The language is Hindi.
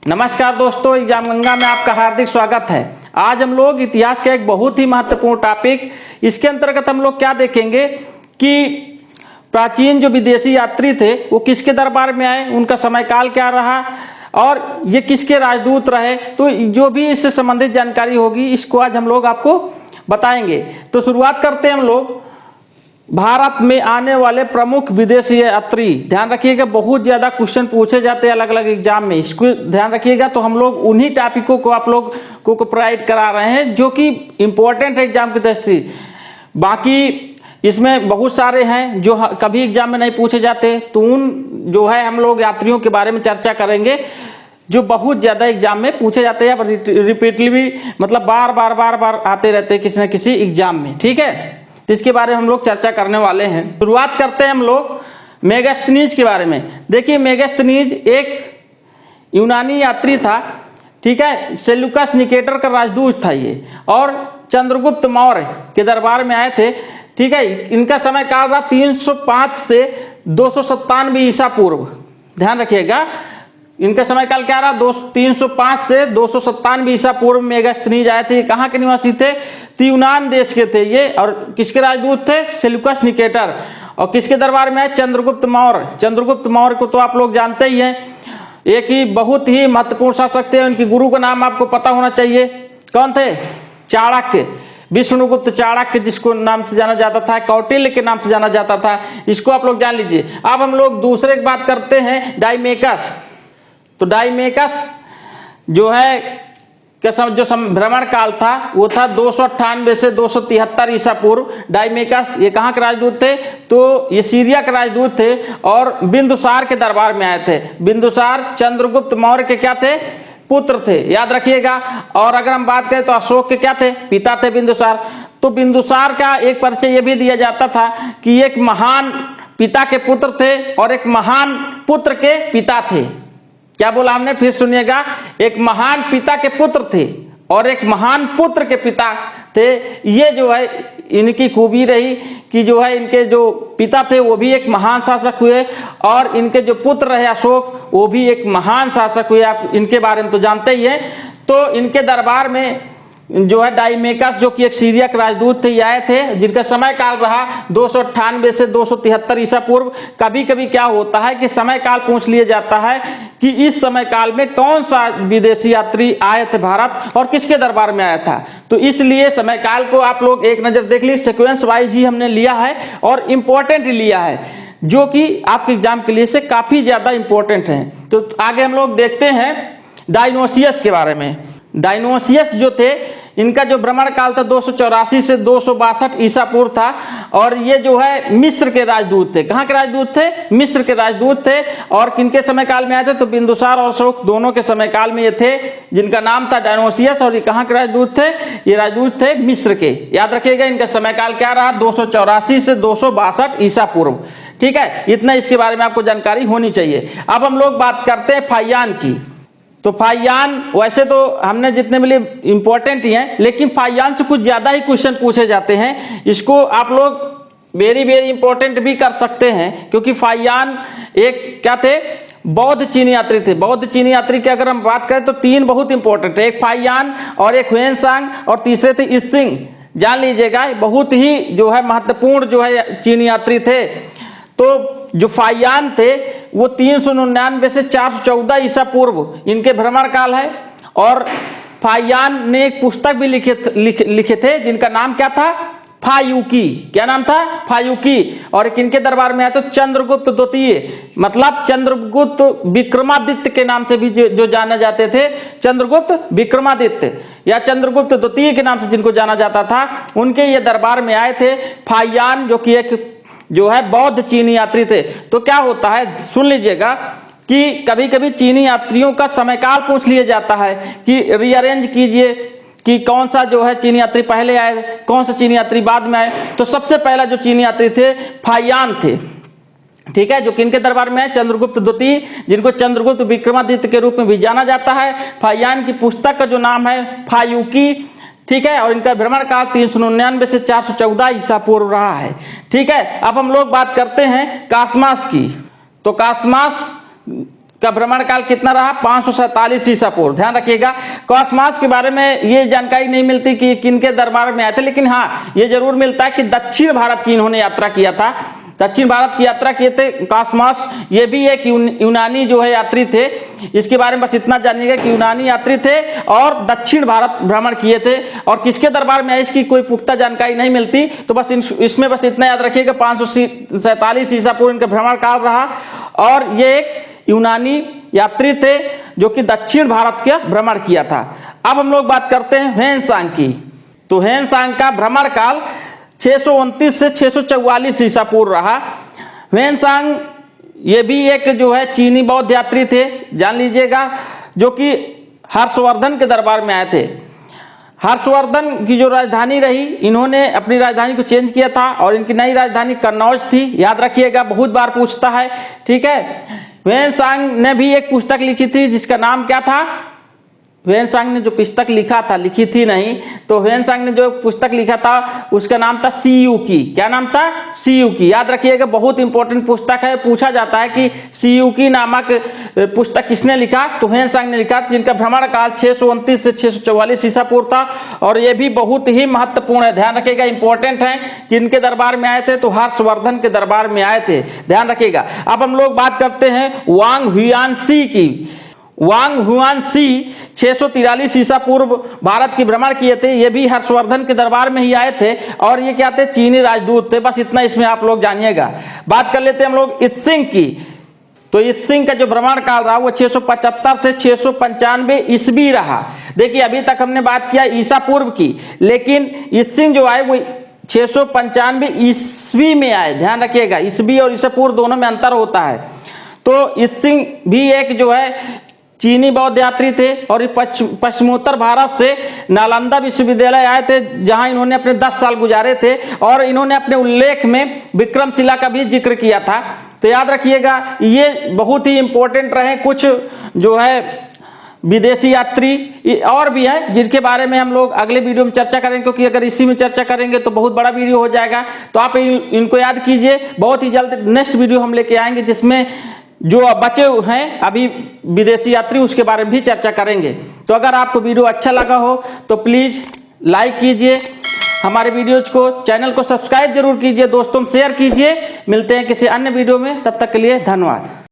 नमस्कार दोस्तों, एग्जाम गंगा में आपका हार्दिक स्वागत है। आज हम लोग इतिहास का एक बहुत ही महत्वपूर्ण टॉपिक, इसके अंतर्गत हम लोग क्या देखेंगे कि प्राचीन जो विदेशी यात्री थे वो किसके दरबार में आए, उनका समय काल क्या रहा और ये किसके राजदूत रहे। तो जो भी इससे संबंधित जानकारी होगी इसको आज हम लोग आपको बताएंगे। तो शुरुआत करते हैं हम लोग भारत में आने वाले प्रमुख विदेशी यात्री। ध्यान रखिएगा, बहुत ज़्यादा क्वेश्चन पूछे जाते हैं अलग अलग एग्जाम में, इसको ध्यान रखिएगा। तो हम लोग उन्हीं टॉपिकों को आप लोग को प्रोवाइड करा रहे हैं जो कि इम्पोर्टेंट है एग्जाम की दृष्टि। बाकी इसमें बहुत सारे हैं जो कभी एग्जाम में नहीं पूछे जाते, तो उन जो है हम लोग यात्रियों के बारे में चर्चा करेंगे जो बहुत ज़्यादा एग्जाम में पूछे जाते हैं, रिपीटली भी मतलब बार बार आते रहते हैं किसी न किसी एग्जाम में। ठीक है, तो इसके बारे में हम लोग चर्चा करने वाले हैं। शुरुआत करते हैं हम लोग मेगास्थनीज के बारे में। देखिए, मेगास्थनीज एक यूनानी यात्री था। ठीक है, सेल्यूकस निकेटर का राजदूत था ये, और चंद्रगुप्त मौर्य के दरबार में आए थे। ठीक है, इनका समय काल रहा 305 से 297 ईसा पूर्व। ध्यान रखिएगा, इनका समय काल क्या रहा, 305 से 297 ईसा पूर्व में मेगास्थनीज आए थे। कहाँ के निवासी थे, तो यूनान देश के थे ये, और किसके राजदूत थे, सेल्यूकस निकेटर। और किसके दरबार में आए, चंद्रगुप्त मौर्य। चंद्रगुप्त मौर्य को तो आप लोग जानते ही हैं, एक ही बहुत ही महत्वपूर्ण शासक थे। उनके गुरु का नाम आपको पता होना चाहिए, कौन थे, चाणक्य, विष्णुगुप्त चाणक्य जिसको नाम से जाना जाता था, कौटिल्य के नाम से जाना जाता था, इसको आप लोग जान लीजिए। अब हम लोग दूसरे की बात करते हैं, डायमेकस। तो डायमेकस जो है जो भ्रमण काल था वो था 298 से 273 ईसा पूर्व। डायमेकस ये कहाँ के राजदूत थे, तो ये सीरिया के राजदूत थे और बिंदुसार के दरबार में आए थे। बिंदुसार चंद्रगुप्त मौर्य के क्या थे, पुत्र थे, याद रखिएगा। और अगर हम बात करें तो अशोक के क्या थे, पिता थे बिंदुसार। तो बिंदुसार का एक परिचय ये भी दिया जाता था कि एक महान पिता के पुत्र थे और एक महान पुत्र के पिता थे। क्या बोला हमने, फिर सुनिएगा, एक महान पिता के पुत्र थे और एक महान पुत्र के पिता थे। ये जो है इनकी खूबी रही कि जो है इनके जो पिता थे वो भी एक महान शासक हुए और इनके जो पुत्र रहे अशोक वो भी एक महान शासक हुए। आप इनके बारे में तो जानते ही हैं। तो इनके दरबार में जो है डायमेकस जो कि एक सीरिया के राजदूत थे, ये आए थे, जिनका समय काल रहा 298 से 273 ईसा पूर्व। कभी कभी क्या होता है कि समय काल पूछ लिया जाता है कि इस समय काल में कौन सा विदेशी यात्री आए थे भारत और किसके दरबार में आया था। तो इसलिए समय काल को आप लोग एक नज़र देख लीजिए, सिक्वेंस वाइज ही हमने लिया है और इम्पोर्टेंट लिया है, जो कि आपके एग्जाम के लिए से काफ़ी ज़्यादा इम्पोर्टेंट है। तो आगे हम लोग देखते हैं डायनोसियस के बारे में। डायनोसियस जो थे, इनका जो भ्रमण काल था 284 से 262 ईसा पूर्व था और ये जो है मिस्र के राजदूत थे। कहाँ के राजदूत थे, मिस्र के राजदूत थे। और किनके समय काल में आए थे, तो बिंदुसार और अशोक दोनों के समय काल में ये थे, जिनका नाम था डायनोसियस। और ये कहाँ के राजदूत थे, ये राजदूत थे मिस्र के। याद रखिएगा, इनका समय काल क्या रहा, 284 से 262 ईसा पूर्व। ठीक है, इतना इसके बारे में आपको जानकारी होनी चाहिए। अब हम लोग बात करते हैं फाइयान की। तो फाइयान वैसे तो हमने जितने मिले इंपॉर्टेंट ही हैं, लेकिन फाइयान से कुछ ज़्यादा ही क्वेश्चन पूछे जाते हैं। इसको आप लोग वेरी इंपॉर्टेंट भी कर सकते हैं, क्योंकि फाइयान एक क्या थे, बौद्ध चीनी यात्री थे। बौद्ध चीनी यात्री की अगर हम बात करें तो तीन बहुत इंपॉर्टेंट है, एक फाइयान और एक हुएनसांग और तीसरे थे इत्सिंग। जान लीजिएगा, बहुत ही जो है महत्वपूर्ण जो है चीनी यात्री थे। तो जो फाइयान थे वो 399 से 414 ईसा पूर्व इनके भ्रमण काल है। और फाइयान ने एक पुस्तक भी लिखे थे जिनका नाम क्या था, फायूकी। क्या नाम था, फायूकी। और किनके दरबार में आया तो चंद्रगुप्त द्वितीय, मतलब चंद्रगुप्त विक्रमादित्य के नाम से भी जो जाने जाते थे, चंद्रगुप्त विक्रमादित्य या चंद्रगुप्त द्वितीय के नाम से जिनको जाना जाता था, उनके ये दरबार में आए थे फाइयान, जो कि एक जो है बौद्ध चीनी यात्री थे। तो क्या होता है, सुन लीजिएगा कि कभी कभी चीनी यात्रियों का समय काल पूछ लिया जाता है कि रीअरेंज कीजिए कि कौन सा जो है चीनी यात्री पहले आए, कौन सा चीनी यात्री बाद में आए। तो सबसे पहला जो चीनी यात्री थे फाइयान थे। ठीक है, जो किनके दरबार में है, चंद्रगुप्त द्वितीय, जिनको चंद्रगुप्त विक्रमादित्य के रूप में भी जाना जाता है। फाइयान की पुस्तक का जो नाम है फायूकी। ठीक है, और इनका भ्रमण काल 399 से 414 ईसा पूर्व रहा है। ठीक है, अब हम लोग बात करते हैं कासमास की। तो कासमास का भ्रमण काल कितना रहा? 547 ईसा पूर्व। ध्यान रखिएगा। कॉसमॉस के बारे में ये जानकारी नहीं मिलती कि किनके दरबार में आए थे, लेकिन हाँ ये जरूर मिलता है कि दक्षिण भारत की इन्होंने यात्रा किया था। दक्षिण भारत की यात्रा किए थे कॉसमॉस। ये भी एक यूनानी जो है यात्री थे। इसके बारे में बस इतना जानिएगा कि यूनानी यात्री थे और दक्षिण भारत भ्रमण किए थे। और किसके दरबार में आए इसकी कोई पुख्ता जानकारी नहीं मिलती, तो बस इसमें बस इतना याद रखिएगा 547 ईसा पूर्व इनका भ्रमण काल रहा और ये एक यूनानी यात्री थे जो कि दक्षिण भारत का भ्रमण किया था। अब हम लोग बात करते हैं ह्वेन-त्सांग की। तो ह्वेन-त्सांग का भ्रमण काल 629 से 644 ईसा पूर्व रहा। ह्वेन-त्सांग ये भी एक जो है चीनी बौद्ध यात्री थे, जान लीजिएगा, जो कि हर्षवर्धन के दरबार में आए थे। हर्षवर्धन की जो राजधानी रही, इन्होंने अपनी राजधानी को चेंज किया था और इनकी नई राजधानी कन्नौज थी। याद रखिएगा, बहुत बार पूछता है। ठीक है। ह्वेन-त्सांग ने भी एक पुस्तक लिखी थी जिसका नाम क्या था? ह्वेन-त्सांग ने जो पुस्तक लिखा था, लिखी थी नहीं, तो ह्वेन-त्सांग ने जो पुस्तक लिखा था उसका नाम था सी यू की। क्या नाम था? सी यू की। याद रखिएगा, बहुत इंपॉर्टेंट पुस्तक है। पूछा जाता है कि सी यू की नामक पुस्तक किसने लिखा? तो ह्वेन-त्सांग ने लिखा, जिनका भ्रमण काल 629 से 644 ईसा पूर्व था और ये भी बहुत ही महत्वपूर्ण है। ध्यान रखिएगा, इंपॉर्टेंट है। किनके दरबार में आए थे? तो हर्षवर्धन के दरबार में आए थे। ध्यान रखिएगा। अब हम लोग बात करते हैं वांग हुआनसी की। वांग हुआनसी 643 ईसा पूर्व भारत की भ्रमण किए थे। ये भी हर्षवर्धन के दरबार में ही आए थे और ये क्या थे? चीनी राजदूत थे। बस इतना इसमें आप लोग जानिएगा। बात कर लेते हैं हम लोग इत्सिंग की। तो इत्सिंग का जो भ्रमण काल रहा वो 675 से 695 ईस्वी रहा। देखिए, अभी तक हमने बात किया ईसा पूर्व की, लेकिन इत्सिंग जो आए वो 695 ईस्वी में आए। ध्यान रखिएगा, ईस्वी और ईसा पूर्व दोनों में अंतर होता है। तो इत्सिंग भी एक जो है चीनी बौद्ध यात्री थे और ये पश्चिमोत्तर भारत से नालंदा विश्वविद्यालय आए थे, जहां इन्होंने अपने 10 साल गुजारे थे और इन्होंने अपने उल्लेख में विक्रमशिला का भी जिक्र किया था। तो याद रखिएगा, ये बहुत ही इंपॉर्टेंट रहे। कुछ जो है विदेशी यात्री और भी हैं जिनके बारे में हम लोग अगले वीडियो में चर्चा करेंगे, क्योंकि अगर इसी में चर्चा करेंगे तो बहुत बड़ा वीडियो हो जाएगा। तो आप इनको याद कीजिए। बहुत ही जल्द नेक्स्ट वीडियो हम लेके आएंगे जिसमें जो बचे हैं अभी विदेशी यात्री, उसके बारे में भी चर्चा करेंगे। तो अगर आपको वीडियो अच्छा लगा हो तो प्लीज़ लाइक कीजिए हमारे वीडियोज को, चैनल को सब्सक्राइब जरूर कीजिए, दोस्तों में शेयर कीजिए। मिलते हैं किसी अन्य वीडियो में, तब तक के लिए धन्यवाद।